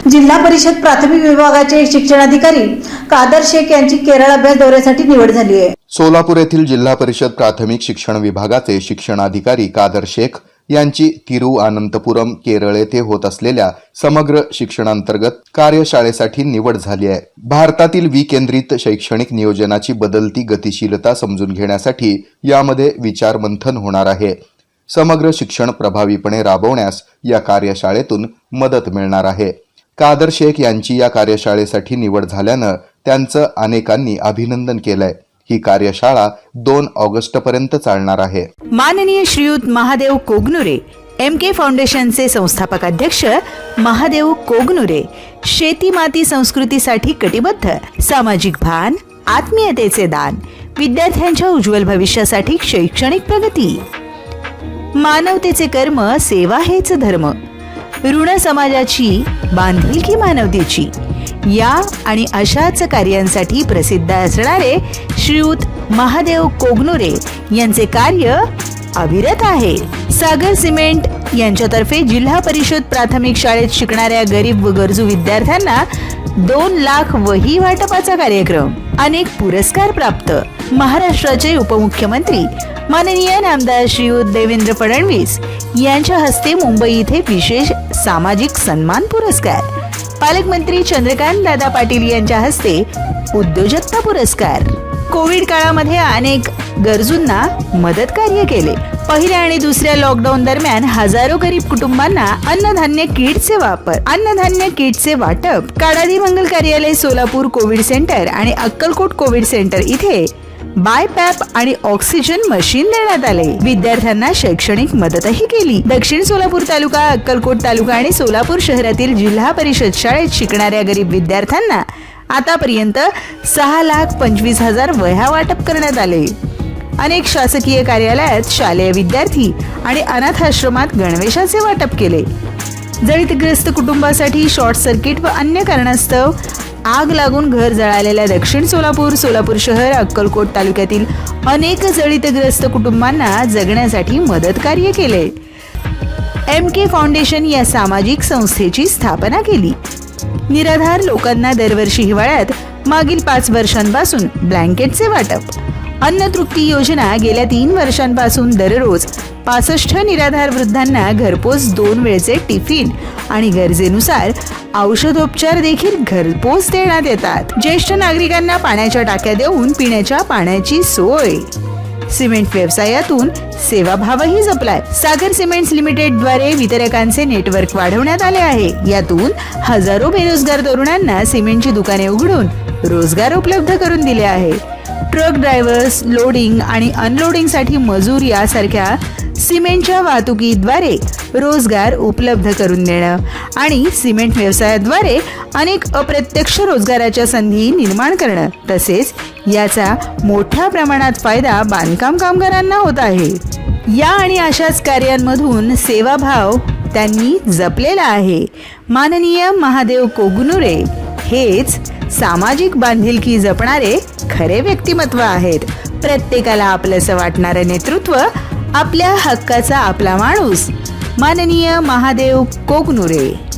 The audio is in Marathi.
जिल्हा परिषद प्राथमिक विभागाचे शिक्षणाधिकारी कादर शेख यांची केरळ अभ्यास दौऱ्यासाठी निवड झाली आहे। सोलापूर येथील जिल्हा परिषद प्राथमिक शिक्षण विभागाचे शिक्षणाधिकारी कादर शेख यांची तिरुअनंतपुरम केरळ येथे होत असलेल्या समग्र शिक्षणांतर्गत कार्यशाळेसाठी निवड झाली आहे। भारतातील विकेंद्रित शैक्षणिक नियोजनाची बदलती गतिशीलता समजून घेण्यासाठी यामध्ये विचार मंथन होणार आहे। समग्र शिक्षण प्रभावीपणे राबवण्यास या कार्यशाळेतून मदत मिळणार आहे। कादर शेख यांची या कार्यशाळेसाठी निवड झाल्यानं त्यांचं अनेकांनी अभिनंदन केलंय। ही कार्यशाळा 2 ऑगस्ट पर्यंत चालणार आहे। माननीय श्रीयुत महादेव कोगनुरे MK फाउंडेशनचे संस्थापक अध्यक्ष महादेव कोगनुरे शेती माती संस्कृतीसाठी कटिबद्ध, सामाजिक भान, आत्मीयतेचे दान, विद्यार्थ्यांच्या उज्ज्वल भविष्यासाठी शैक्षणिक प्रगती, मानवतेचे कर्म, सेवा हेच धर्म, ऋण समाजाची, बांधिलकी मानवतेची या आणि अशाच कार्यांसाठी प्रसिद्ध असणारे श्रीयुत महादेव कोगनुरे यांचे कार्य अविरत आहे। सागर सिमेंट यांच्यातर्फे जिल्हा परिषद प्राथमिक शाळेत शिकणाऱ्या गरीब व गरजू विद्यार्थ्यांना 2 लाख वही वाटपाचा कार्यक्रम, अनेक पुरस्कार प्राप्त, महाराष्ट्राचे उपमुख्यमंत्री माननीय नामदार श्रीयुत देवेंद्र फडणवीस यांच्या हस्ते मुंबई येथे विशेष सामाजिक सन्मान पुरस्कार, पालकमंत्री चंद्रकांत दादा पाटील यांच्या हस्ते उद्योजकता पुरस्कार, कोविड काळामध्ये अनेक गरजूंना मदत कार्य केले। पहिल्या आणि दुसऱ्या लॉकडाऊन दरम्यान हजारो गरीब कुटुंबांना अन्नधान्य किटचे वाटप, काडादी मंगल कार्यालय सोलापूर कोविड सेंटर आणि अक्कलकोट कोविड सेंटर इथे बायपॅप आणि ऑक्सिजन मशीन देण्यात आले। विद्यार्थ्यांना शैक्षणिक मदतही केली। दक्षिण सोलापूर तालुका, अक्कलकोट तालुका आणि सोलापूर शहरातील जिल्हा परिषद शाळेत शिकणाऱ्या गरीब विद्यार्थ्यांना आतापर्यंत 6,25,000 वह्या वाटप करण्यात आले। अनेक शासकीय कार्यालयात शालेय विद्यार्थी आणि अनाथाश्रमात गणवेशाचे वाटप केले। जळीतग्रस्त कुटुंबासाठी शॉर्ट सर्किट व अन्य कारणास्तव आग लागून घर जळालेल्या दक्षिण सोलापूर, सोलापूर शहर, अक्कलकोट तालुक्यातील अनेक जळीतग्रस्त कुटुंबांना जगण्यासाठी मदत कार्य केले। MK फाउंडेशन या सामाजिक संस्थेची स्थापना केली। निराधार लोकांना दरवर्षी हिवाळ्यात मागील 5 वर्षांपासून ब्लँकेटचे वाटप, अन्नतृप्ती योजना गेल्या 3 वर्षांपासून दररोज 65 निराधार वृद्धांना घरपोच 2 वेळचे टिफिन आणि गरजेनुसार औषधोपचार देखील घरपोच देण्यात येतात। ज्येष्ठ नागरिकांना पाण्याच्या टाक्या देऊन पिण्याच्या पाण्याची सोय, सिमेंट व्यवसायातून सेवाभावही जपलाय। सागर सिमेंट्स लिमिटेड द्वारे वितरकांचे नेटवर्क वाढवण्यात आले आहे। यातून हजारो बेरोजगार तरुणांना सिमेंटची दुकाने उघडून रोजगार उपलब्ध करून दिले आहे। ट्रक ड्रायव्हर्स, लोडिंग आणि अनलोडिंग साठी मजूर यासारख्या सिमेंटच्या वाहतुकीद्वारे रोजगार उपलब्ध करून देणं आणि सिमेंट व्यवसायाद्वारे अनेक अप्रत्यक्ष रोजगाराच्या संधी निर्माण करणं, तसेच याचा मोठ्या प्रमाणात फायदा बांधकाम कामगारांना होत आहे। या आणि अशाच कार्यांमधून सेवाभाव त्यांनी जपलेला आहे। माननीय महादेव कोगनुरे हेच सामाजिक बांधिलकी जपणारे खरे व्यक्तिमत्व आहेत। प्रत्येकाला आपलंसं वाटणारं नेतृत्व, आपल्या हक्काचा आपला माणूस, माननीय महादेव कोगनुरे।